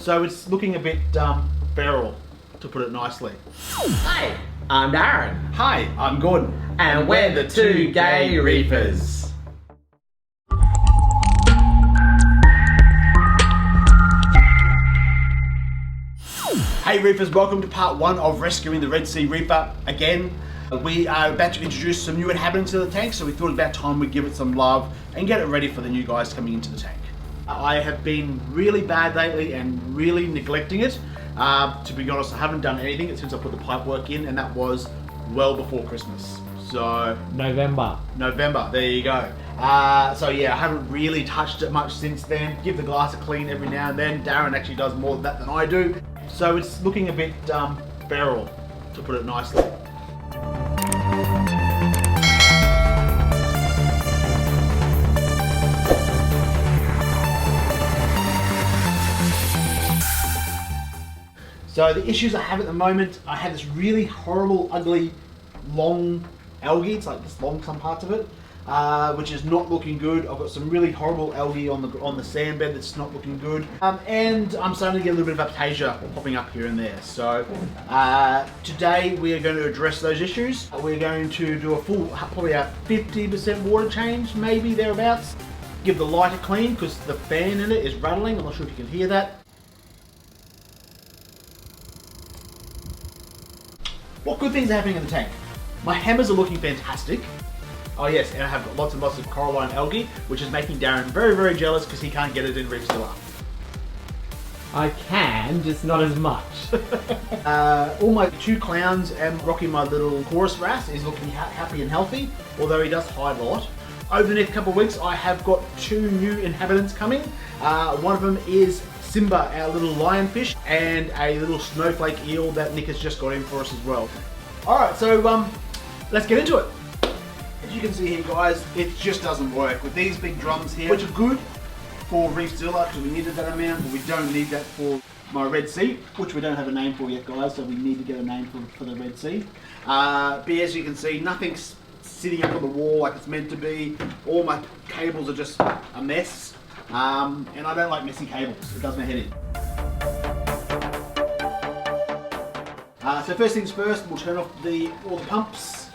So it's looking a bit feral, to put it nicely. Hey, I'm Darren. Hi, I'm Gordon. And we're the two gay reefers. Hey Reefers, welcome to part 1 of rescuing the Red Sea Reaper again. We are about to introduce some new inhabitants to the tank, so we thought about time we'd give it some love and get it ready for the new guys coming into the tank. I have been really bad lately and really neglecting it. To be honest, I haven't done anything since I put the pipe work in, and that was well before Christmas. So November, there you go. So yeah, I haven't really touched it much since then. Give the glass a clean every now and then. Darren actually does more of that than I do. So it's looking a bit feral, to put it nicely. So the issues I have at the moment, I have this really horrible, ugly, long algae. It's like this long, some parts of it, which is not looking good. I've got some really horrible algae on the sand bed that's not looking good. And I'm starting to get a little bit of aptasia popping up here and there. So today we are going to address those issues. We're going to do a full, probably a 50% water change, maybe thereabouts. Give the light a clean because the fan in it is rattling. I'm not sure if you can hear that. What good things are happening in the tank? My hammers are looking fantastic. Oh yes, and I have got lots and lots of coralline algae, which is making Darren very, very jealous because he can't get it in Reefzilla. I can, just not as much. All my 2 clowns and Rocky, my little chorus wrasse, is looking happy and healthy, although he does hide a lot. Over the next couple of weeks, I have got 2 new inhabitants coming. One of them is Simba, our little lionfish, and a little snowflake eel that Nick has just got in for us as well. Alright, so let's get into it. As you can see here guys, it just doesn't work with these big drums here, which are good for Reefzilla because we needed that amount, but we don't need that for my Red Sea, which we don't have a name for yet guys, so we need to get a name for the Red Sea. But as you can see, nothing's sitting up on the wall like it's meant to be. All my cables are just a mess. And I don't like messy cables, it does my head in. So first things first, we'll turn off all the pumps.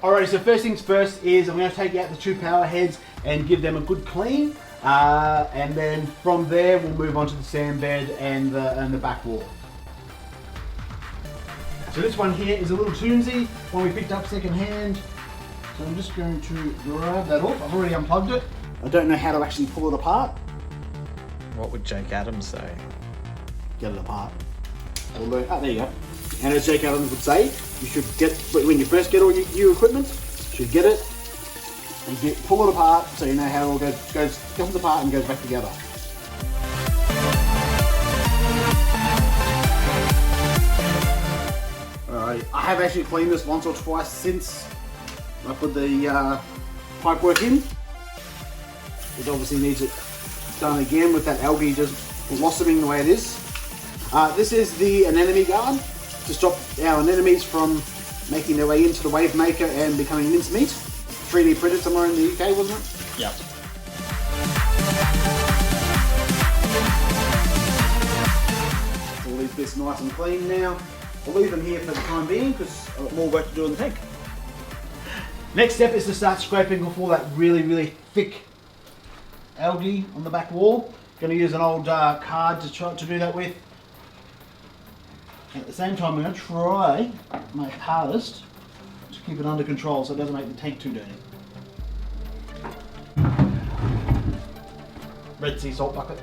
Alrighty, so first things first is I'm going to take out the 2 power heads and give them a good clean. And then from there we'll move on to the sand bed and the back wall. So this one here is a little Toonsy, one we picked up second hand. So I'm just going to grab that off. I've already unplugged it. I don't know how to actually pull it apart. What would Jake Adams say? Get it apart. There you go. And as Jake Adams would say, you should get, when you first get all your new equipment, you should get it and pull it apart so you know how it all comes apart and goes back together. Alright, I have actually cleaned this once or twice since I put the pipe work in. It obviously needs it done again with that algae just blossoming the way it is. This is the anemone guard to stop our anemones from making their way into the wave maker and becoming mincemeat. 3D printed somewhere in the UK, wasn't it? Yep. We'll leave this nice and clean now. I'll leave them here for the time being because I've got more work to do in the tank. Next step is to start scraping off all that really, really thick algae on the back wall. Going to use an old card to do that with. At the same time, I'm going to try my hardest to keep it under control so it doesn't make the tank too dirty. Red Sea salt bucket.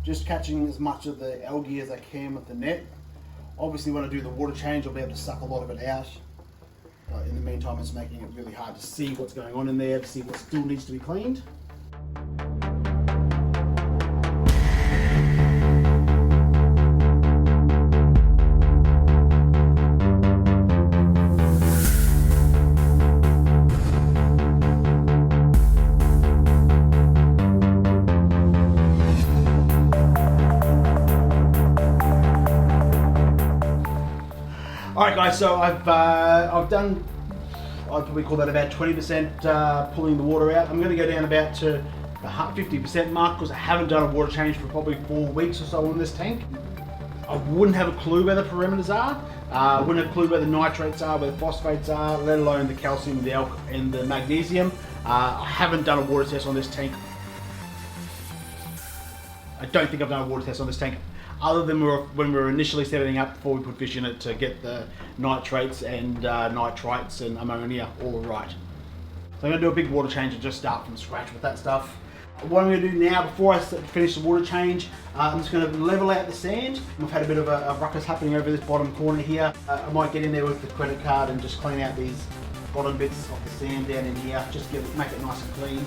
Just catching as much of the algae as I can with the net. Obviously when I do the water change I'll be able to suck a lot of it out. But in the meantime it's making it really hard to see what's going on in there, to see what still needs to be cleaned. Alright guys, so I've done, I'd probably call that about 20% pulling the water out. I'm going to go down about to the 50% mark because I haven't done a water change for probably 4 weeks or so on this tank. I wouldn't have a clue where the parameters are. Wouldn't have a clue where the nitrates are, where the phosphates are, let alone the calcium, the and the magnesium. I haven't done a water test on this tank. I don't think I've done a water test on this tank other than when we were initially setting up before we put fish in it to get the nitrates and nitrites and ammonia all right. So I'm going to do a big water change and just start from scratch with that stuff. What I'm going to do now, before I finish the water change, I'm just going to level out the sand. We've had a bit of a ruckus happening over this bottom corner here. I might get in there with the credit card and just clean out these bottom bits of the sand down in here, just to make it nice and clean.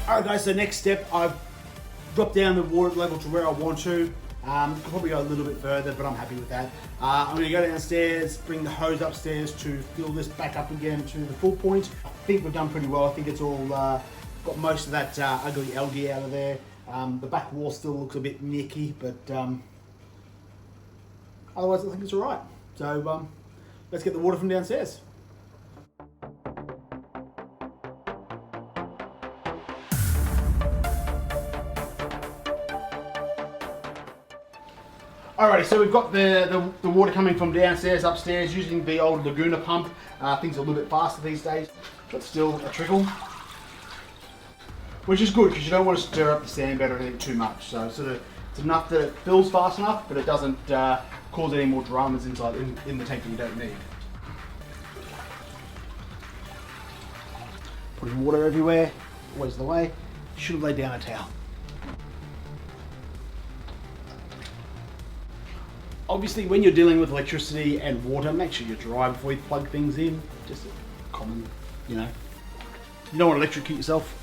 Alright guys, so next step, I've dropped down the water level to where I want to. Could probably go a little bit further, but I'm happy with that. I'm going to go downstairs, bring the hose upstairs to fill this back up again to the full point. I think we've done pretty well. I think it's all got most of that ugly algae out of there. The back wall still looks a bit nicky, but otherwise I think it's alright. So let's get the water from downstairs. Alrighty, so we've got the water coming from downstairs, upstairs, using the old Laguna pump. Things are a little bit faster these days, but still a trickle. Which is good, because you don't want to stir up the sand bed or anything too much. So sort of, it's enough that it fills fast enough, but it doesn't cause any more dramas inside in the tank that you don't need. Putting water everywhere, always the way. Should have laid down a towel. Obviously, when you're dealing with electricity and water, make sure you're dry before you plug things in. Just a common, you know. You don't want to electrocute yourself.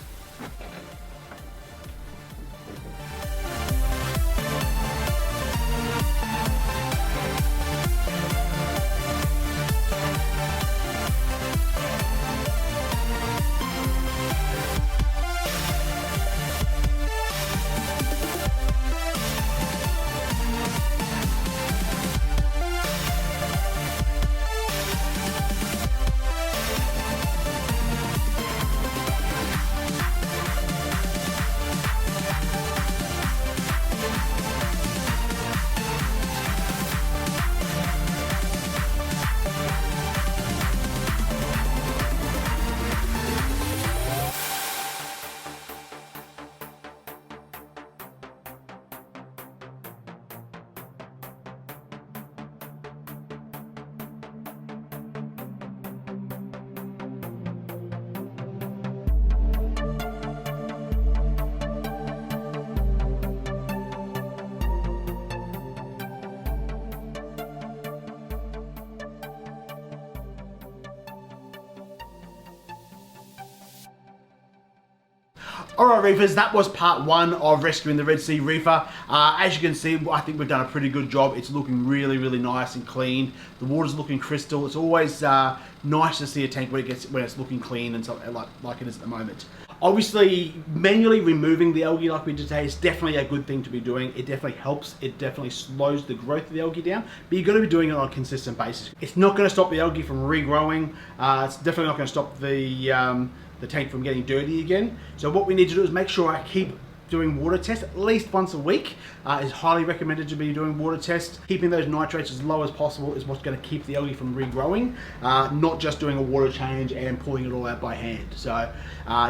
Alright reefers, that was part one of rescuing the Red Sea Reefer. As you can see, I think we've done a pretty good job. It's looking really, really nice and clean. The water's looking crystal. It's always nice to see a tank when it's looking clean and something like it is at the moment. Obviously, manually removing the algae like we did today is definitely a good thing to be doing. It definitely helps. It definitely slows the growth of the algae down, but you've got to be doing it on a consistent basis. It's not going to stop the algae from regrowing. It's definitely not going to stop the tank from getting dirty again. So what we need to do is make sure I keep doing water tests at least once a week. Is highly recommended to be doing water tests. Keeping those nitrates as low as possible is what's going to keep the algae from regrowing, not just doing a water change and pulling it all out by hand. So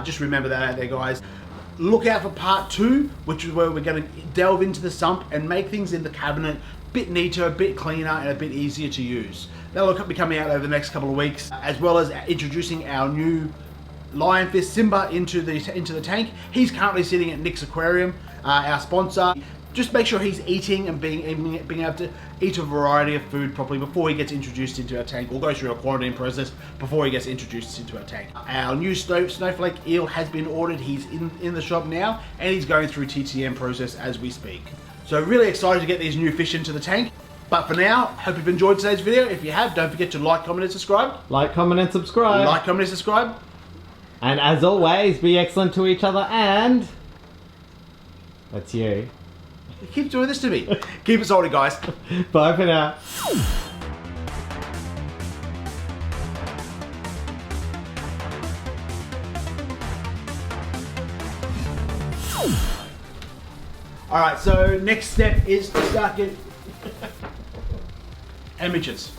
just remember that out there, guys. Look out for part two, which is where we're going to delve into the sump and make things in the cabinet a bit neater, a bit cleaner, and a bit easier to use. That'll be coming out over the next couple of weeks, as well as introducing our new Lionfish Simba into the tank. He's currently sitting at Nick's Aquarium, our sponsor. just make sure he's eating and being able to eat a variety of food properly before he gets introduced into our tank, or go through a quarantine process before he gets introduced into our tank. Our new snowflake eel has been ordered. He's in the shop now, and he's going through TTM process as we speak. So really excited to get these new fish into the tank. But for now, hope you've enjoyed today's video. If you have, don't forget to like, comment, and subscribe. Like, comment, and subscribe. Like, comment, and subscribe. And as always, be excellent to each other, and that's you. You keep doing this to me. Keep it salty, guys. Bye for now. Alright, so next step is to start getting images.